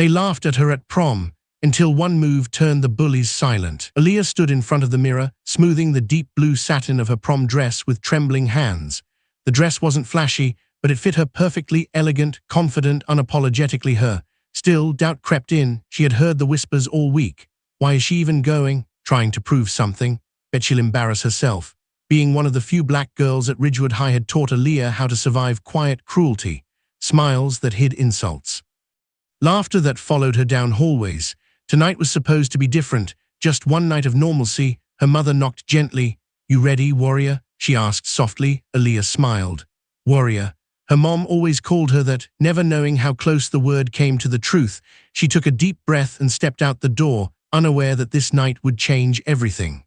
They laughed at her at prom, until one move turned the bullies silent. Aaliyah stood in front of the mirror, smoothing the deep blue satin of her prom dress with trembling hands. The dress wasn't flashy, but it fit her perfectly, elegant, confident, unapologetically her. Still, doubt crept in. She had heard the whispers all week. Why is she even going? Trying to prove something? Bet she'll embarrass herself. Being one of the few black girls at Ridgewood High had taught Aaliyah how to survive quiet cruelty, smiles that hid insults, laughter that followed her down hallways. Tonight was supposed to be different, just one night of normalcy. Her mother knocked gently. "You ready, warrior?" she asked softly. Aaliyah smiled. Warrior. Her mom always called her that, never knowing how close the word came to the truth. She took a deep breath and stepped out the door, unaware that this night would change everything.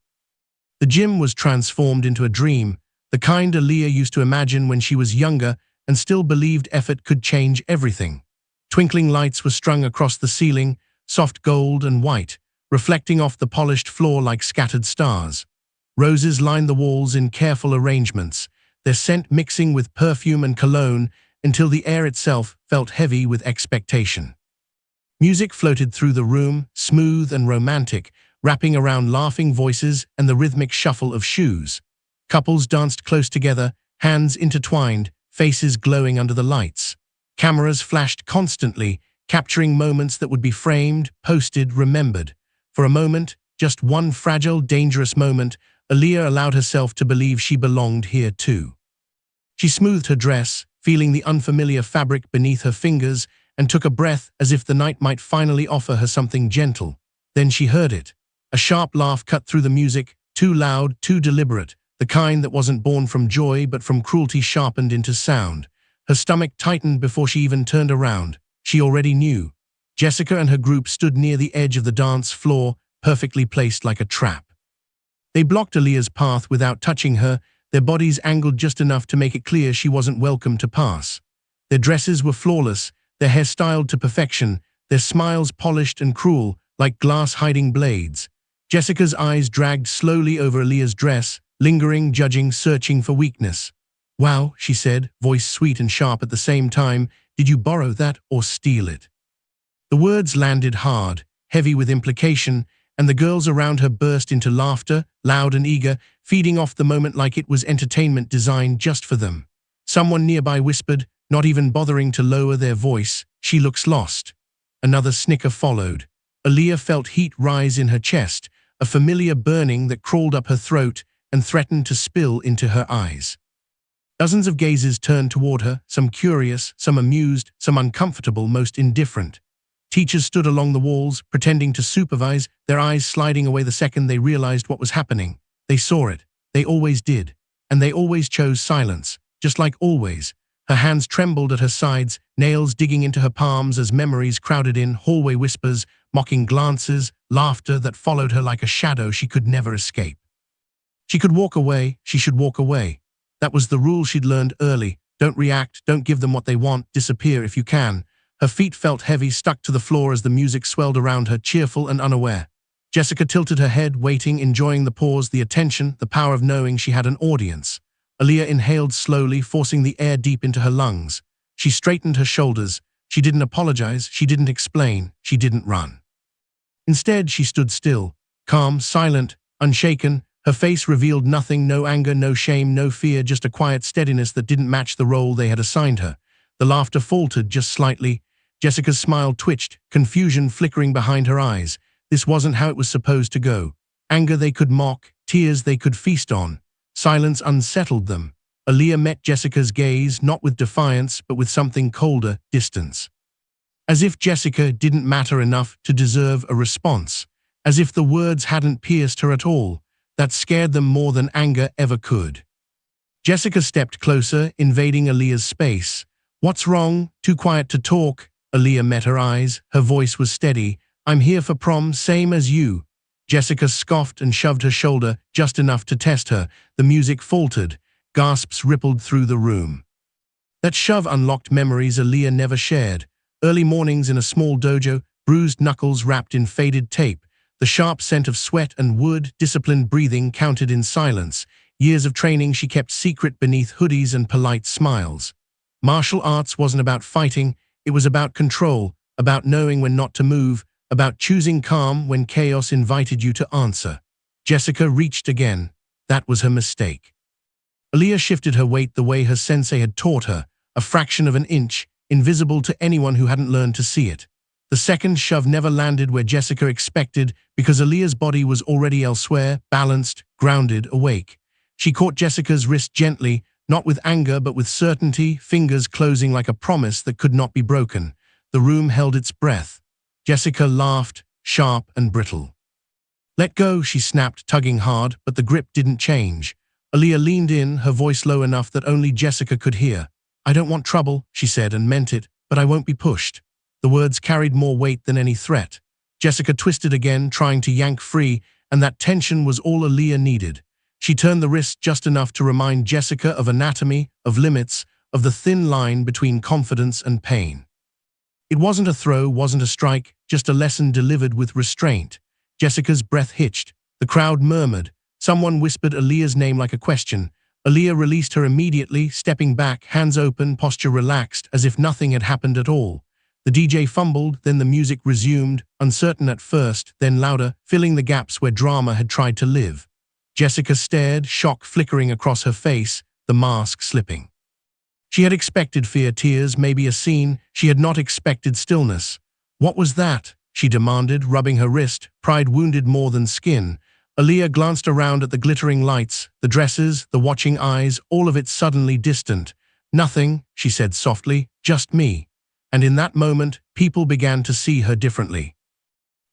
The gym was transformed into a dream, the kind Aaliyah used to imagine when she was younger and still believed effort could change everything. Twinkling lights were strung across the ceiling, soft gold and white, reflecting off the polished floor like scattered stars. Roses lined the walls in careful arrangements, their scent mixing with perfume and cologne until the air itself felt heavy with expectation. Music floated through the room, smooth and romantic, wrapping around laughing voices and the rhythmic shuffle of shoes. Couples danced close together, hands intertwined, faces glowing under the lights. Cameras flashed constantly, capturing moments that would be framed, posted, remembered. For a moment, just one fragile, dangerous moment, Aaliyah allowed herself to believe she belonged here too. She smoothed her dress, feeling the unfamiliar fabric beneath her fingers, and took a breath as if the night might finally offer her something gentle. Then she heard it. A sharp laugh cut through the music, too loud, too deliberate, the kind that wasn't born from joy but from cruelty sharpened into sound. Her stomach tightened before she even turned around. She already knew. Jessica and her group stood near the edge of the dance floor, perfectly placed like a trap. They blocked Aaliyah's path without touching her, their bodies angled just enough to make it clear she wasn't welcome to pass. Their dresses were flawless, their hair styled to perfection, their smiles polished and cruel, like glass-hiding blades. Jessica's eyes dragged slowly over Aaliyah's dress, lingering, judging, searching for weakness. "Wow," she said, voice sweet and sharp at the same time. "Did you borrow that or steal it?" The words landed hard, heavy with implication, and the girls around her burst into laughter, loud and eager, feeding off the moment like it was entertainment designed just for them. Someone nearby whispered, not even bothering to lower their voice, "She looks lost." Another snicker followed. Aaliyah felt heat rise in her chest, a familiar burning that crawled up her throat and threatened to spill into her eyes. Dozens of gazes turned toward her, some curious, some amused, some uncomfortable, most indifferent. Teachers stood along the walls, pretending to supervise, their eyes sliding away the second they realized what was happening. They saw it. They always did. And they always chose silence, just like always. Her hands trembled at her sides, nails digging into her palms as memories crowded in, hallway whispers, mocking glances, laughter that followed her like a shadow she could never escape. She could walk away, she should walk away. That was the rule she'd learned early. Don't react, don't give them what they want, disappear if you can. Her feet felt heavy, stuck to the floor as the music swelled around her, cheerful and unaware. Jessica tilted her head, waiting, enjoying the pause, the attention, the power of knowing she had an audience. Aaliyah inhaled slowly, forcing the air deep into her lungs. She straightened her shoulders. She didn't apologize, she didn't explain, she didn't run. Instead, she stood still, calm, silent, unshaken. Her face revealed nothing, no anger, no shame, no fear, just a quiet steadiness that didn't match the role they had assigned her. The laughter faltered just slightly. Jessica's smile twitched, confusion flickering behind her eyes. This wasn't how it was supposed to go. Anger they could mock, tears they could feast on. Silence unsettled them. Aaliyah met Jessica's gaze, not with defiance, but with something colder, distance. As if Jessica didn't matter enough to deserve a response. As if the words hadn't pierced her at all. That scared them more than anger ever could. Jessica stepped closer, invading Aaliyah's space. "What's wrong? Too quiet to talk?" Aaliyah met her eyes. Her voice was steady. "I'm here for prom, same as you." Jessica scoffed and shoved her shoulder, just enough to test her. The music faltered. Gasps rippled through the room. That shove unlocked memories Aaliyah never shared. Early mornings in a small dojo, bruised knuckles wrapped in faded tape. The sharp scent of sweat and wood, disciplined breathing counted in silence. Years of training she kept secret beneath hoodies and polite smiles. Martial arts wasn't about fighting, it was about control, about knowing when not to move, about choosing calm when chaos invited you to answer. Jessica reached again. That was her mistake. Aaliyah shifted her weight the way her sensei had taught her, a fraction of an inch, invisible to anyone who hadn't learned to see it. The second shove never landed where Jessica expected because Aaliyah's body was already elsewhere, balanced, grounded, awake. She caught Jessica's wrist gently, not with anger but with certainty, fingers closing like a promise that could not be broken. The room held its breath. Jessica laughed, sharp and brittle. "Let go," she snapped, tugging hard, but the grip didn't change. Aaliyah leaned in, her voice low enough that only Jessica could hear. "I don't want trouble," she said, and meant it, "but I won't be pushed." The words carried more weight than any threat. Jessica twisted again, trying to yank free, and that tension was all Aaliyah needed. She turned the wrist just enough to remind Jessica of anatomy, of limits, of the thin line between confidence and pain. It wasn't a throw, wasn't a strike, just a lesson delivered with restraint. Jessica's breath hitched. The crowd murmured. Someone whispered Aaliyah's name like a question. Aaliyah released her immediately, stepping back, hands open, posture relaxed, as if nothing had happened at all. The DJ fumbled, then the music resumed, uncertain at first, then louder, filling the gaps where drama had tried to live. Jessica stared, shock flickering across her face, the mask slipping. She had expected fear, tears, maybe a scene. She had not expected stillness. "What was that?" she demanded, rubbing her wrist, pride wounded more than skin. Aaliyah glanced around at the glittering lights, the dresses, the watching eyes, all of it suddenly distant. "Nothing," she said softly, "just me." And in that moment, people began to see her differently.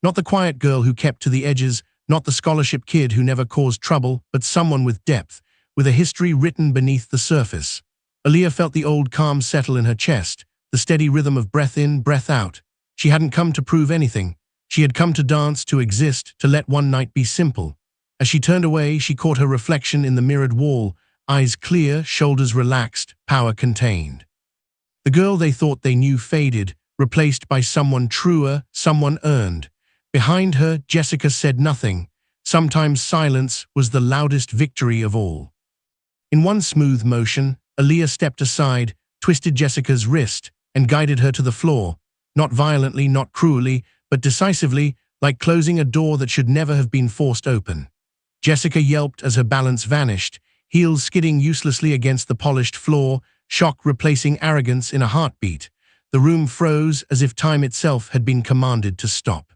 Not the quiet girl who kept to the edges, not the scholarship kid who never caused trouble, but someone with depth, with a history written beneath the surface. Aaliyah felt the old calm settle in her chest, the steady rhythm of breath in, breath out. She hadn't come to prove anything. She had come to dance, to exist, to let one night be simple. As she turned away, she caught her reflection in the mirrored wall, eyes clear, shoulders relaxed, power contained. The girl they thought they knew faded, replaced by someone truer, someone earned. Behind her, Jessica said nothing. Sometimes silence was the loudest victory of all. In one smooth motion, Aaliyah stepped aside, twisted Jessica's wrist, and guided her to the floor. Not violently, not cruelly, but decisively, like closing a door that should never have been forced open. Jessica yelped as her balance vanished, heels skidding uselessly against the polished floor, shock replacing arrogance in a heartbeat. The room froze as if time itself had been commanded to stop.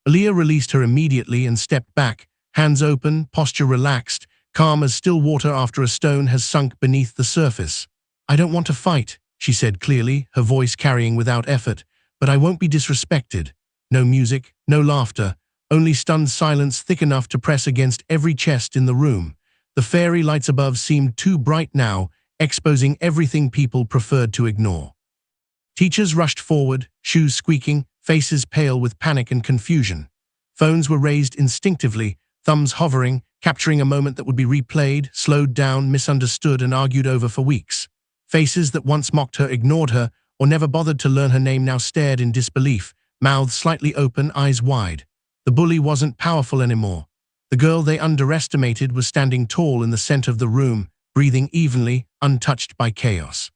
Aaliyah released her immediately and stepped back, hands open, posture relaxed, calm as still water after a stone has sunk beneath the surface. "I don't want to fight," she said clearly, her voice carrying without effort, "but I won't be disrespected." No music, no laughter, only stunned silence thick enough to press against every chest in the room. The fairy lights above seemed too bright now, exposing everything people preferred to ignore. Teachers rushed forward, shoes squeaking, faces pale with panic and confusion. Phones were raised instinctively, thumbs hovering, capturing a moment that would be replayed, slowed down, misunderstood, and argued over for weeks. Faces that once mocked her, ignored her, or never bothered to learn her name now stared in disbelief, mouths slightly open, eyes wide. The bully wasn't powerful anymore. The girl they underestimated was standing tall in the center of the room, breathing evenly, untouched by chaos.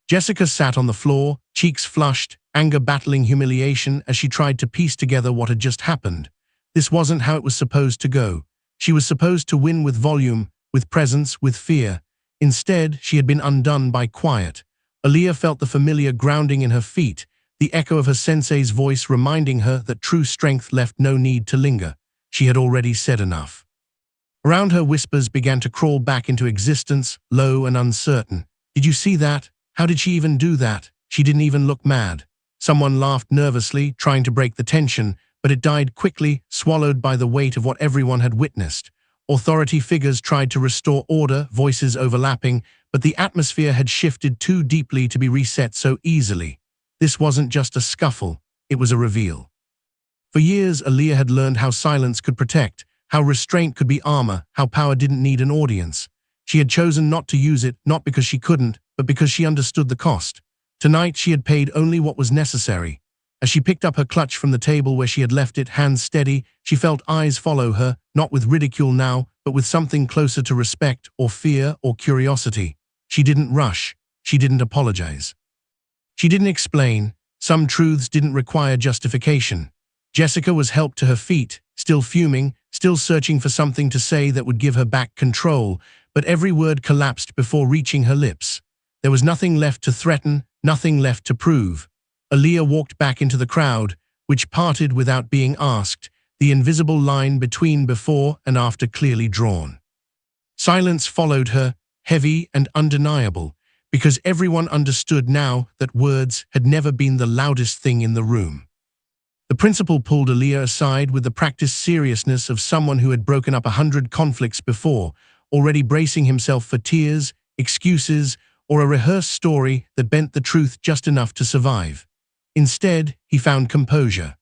Jessica sat on the floor, cheeks flushed, anger battling humiliation as she tried to piece together what had just happened. This wasn't how it was supposed to go. She was supposed to win with volume, with presence, with fear. Instead, she had been undone by quiet. Aaliyah felt the familiar grounding in her feet, the echo of her sensei's voice reminding her that true strength left no need to linger. She had already said enough. Around her, whispers began to crawl back into existence, low and uncertain. "Did you see that? How did she even do that? She didn't even look mad." Someone laughed nervously, trying to break the tension, but it died quickly, swallowed by the weight of what everyone had witnessed. Authority figures tried to restore order, voices overlapping, but the atmosphere had shifted too deeply to be reset so easily. This wasn't just a scuffle, it was a reveal. For years, Aaliyah had learned how silence could protect, how restraint could be armor, how power didn't need an audience. She had chosen not to use it, not because she couldn't, but because she understood the cost. Tonight, she had paid only what was necessary. As she picked up her clutch from the table where she had left it, hands steady, she felt eyes follow her, not with ridicule now, but with something closer to respect or fear or curiosity. She didn't rush. She didn't apologize. She didn't explain, Some truths didn't require justification. Jessica was helped to her feet, still fuming, still searching for something to say that would give her back control, but every word collapsed before reaching her lips. There was nothing left to threaten, nothing left to prove. Aaliyah walked back into the crowd, which parted without being asked, the invisible line between before and after clearly drawn. Silence followed her, heavy and undeniable, because everyone understood now that words had never been the loudest thing in the room. The principal pulled Aaliyah aside with the practiced seriousness of someone who had broken up 100 conflicts before, already bracing himself for tears, excuses, or a rehearsed story that bent the truth just enough to survive. Instead, he found composure.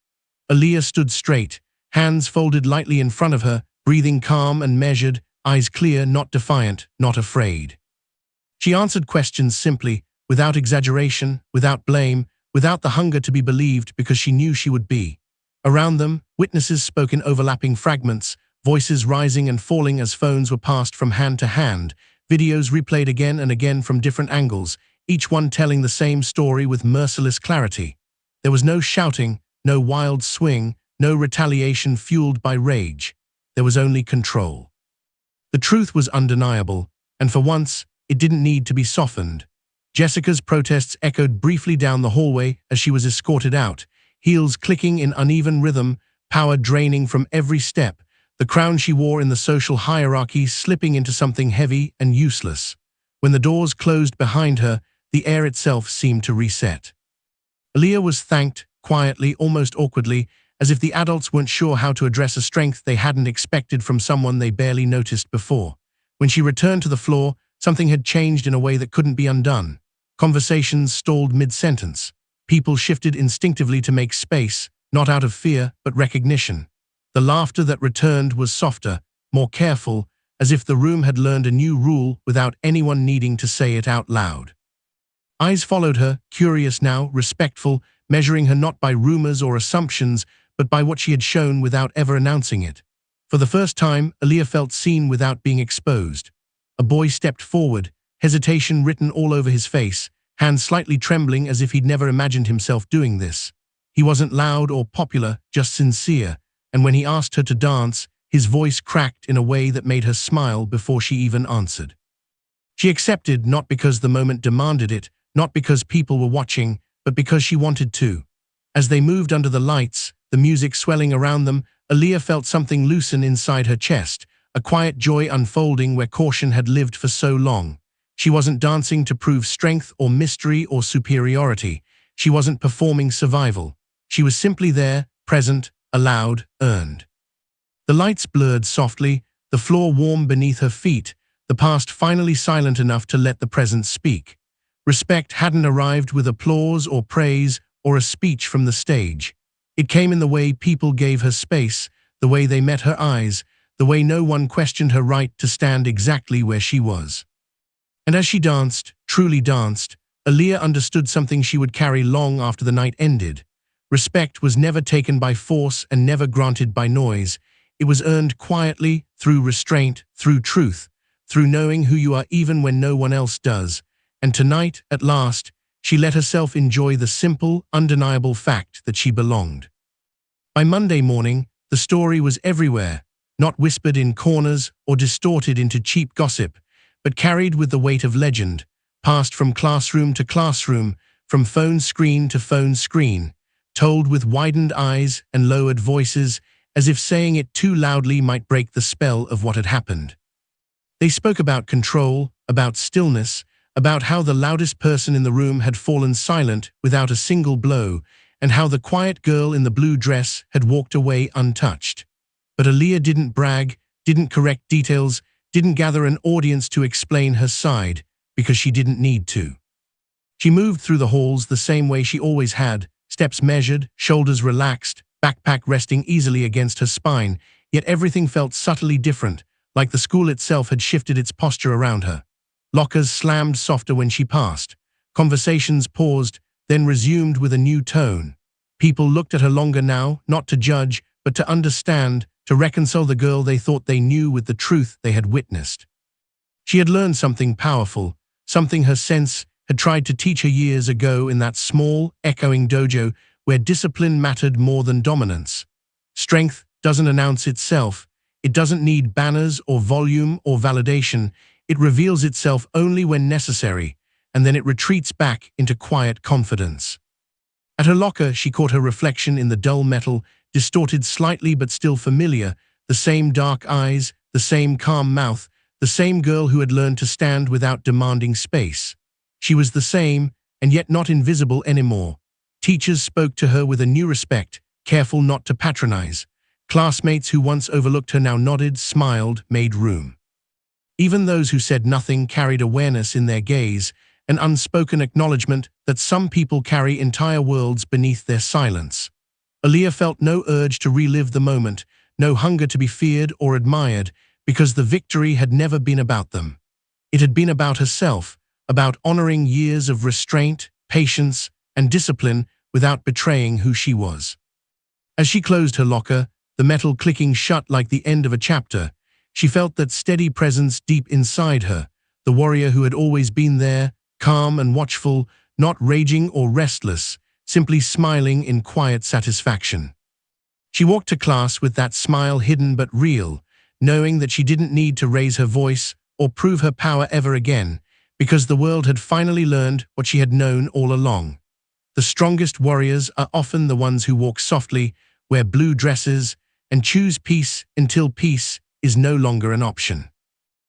Aaliyah stood straight, hands folded lightly in front of her, breathing calm and measured, eyes clear, not defiant, not afraid. She answered questions simply, without exaggeration, without blame, without the hunger to be believed because she knew she would be. Around them, witnesses spoke in overlapping fragments, voices rising and falling as phones were passed from hand to hand, videos replayed again and again from different angles, each one telling the same story with merciless clarity. There was no shouting, no wild swing, no retaliation fueled by rage. There was only control. The truth was undeniable, and for once, it didn't need to be softened. Jessica's protests echoed briefly down the hallway as she was escorted out, heels clicking in uneven rhythm, power draining from every step, the crown she wore in the social hierarchy slipping into something heavy and useless. When the doors closed behind her, the air itself seemed to reset. Aaliyah was thanked, quietly, almost awkwardly, as if the adults weren't sure how to address a strength they hadn't expected from someone they barely noticed before. When she returned to the floor, something had changed in a way that couldn't be undone. Conversations stalled mid-sentence. People shifted instinctively to make space, not out of fear, but recognition. The laughter that returned was softer, more careful, as if the room had learned a new rule without anyone needing to say it out loud. Eyes followed her, curious now, respectful, measuring her not by rumors or assumptions, but by what she had shown without ever announcing it. For the first time, Aaliyah felt seen without being exposed. A boy stepped forward, hesitation written all over his face, hands slightly trembling as if he'd never imagined himself doing this. He wasn't loud or popular, just sincere, and when he asked her to dance, his voice cracked in a way that made her smile before she even answered. She accepted not because the moment demanded it, not because people were watching, but because she wanted to. As they moved under the lights, the music swelling around them, Aaliyah felt something loosen inside her chest, a quiet joy unfolding where caution had lived for so long. She wasn't dancing to prove strength or mystery or superiority. She wasn't performing survival. She was simply there, present, allowed, earned. The lights blurred softly, the floor warm beneath her feet, the past finally silent enough to let the present speak. Respect hadn't arrived with applause or praise or a speech from the stage. It came in the way people gave her space, the way they met her eyes, the way no one questioned her right to stand exactly where she was. And as she danced, truly danced, Aaliyah understood something she would carry long after the night ended. Respect was never taken by force and never granted by noise. It was earned quietly, through restraint, through truth, through knowing who you are even when no one else does. And tonight, at last, she let herself enjoy the simple, undeniable fact that she belonged. By Monday morning, the story was everywhere, not whispered in corners or distorted into cheap gossip, but carried with the weight of legend, passed from classroom to classroom, from phone screen to phone screen, told with widened eyes and lowered voices, as if saying it too loudly might break the spell of what had happened. They spoke about control, about stillness, about how the loudest person in the room had fallen silent without a single blow, and how the quiet girl in the blue dress had walked away untouched. But Aaliyah didn't brag, didn't correct details, didn't gather an audience to explain her side, because she didn't need to. She moved through the halls the same way she always had, steps measured, shoulders relaxed, backpack resting easily against her spine, yet everything felt subtly different, like the school itself had shifted its posture around her. Lockers slammed softer when she passed. Conversations paused, then resumed with a new tone. People looked at her longer now, not to judge, but to understand, to reconcile the girl they thought they knew with the truth they had witnessed. She had learned something powerful, something her sense had tried to teach her years ago in that small, echoing dojo where discipline mattered more than dominance. Strength doesn't announce itself. It doesn't need banners or volume or validation. It reveals itself only when necessary, and then it retreats back into quiet confidence. At her locker, she caught her reflection in the dull metal, distorted slightly but still familiar, the same dark eyes, the same calm mouth, the same girl who had learned to stand without demanding space. She was the same, and yet not invisible anymore. Teachers spoke to her with a new respect, careful not to patronize. Classmates who once overlooked her now nodded, smiled, made room. Even those who said nothing carried awareness in their gaze, an unspoken acknowledgement that some people carry entire worlds beneath their silence. Aaliyah felt no urge to relive the moment, no hunger to be feared or admired, because the victory had never been about them. It had been about herself, about honoring years of restraint, patience, and discipline without betraying who she was. As she closed her locker, the metal clicking shut like the end of a chapter, she felt that steady presence deep inside her, the warrior who had always been there, calm and watchful, not raging or restless, simply smiling in quiet satisfaction. She walked to class with that smile hidden but real, knowing that she didn't need to raise her voice or prove her power ever again, because the world had finally learned what she had known all along. The strongest warriors are often the ones who walk softly, wear blue dresses, and choose peace until peace is no longer an option.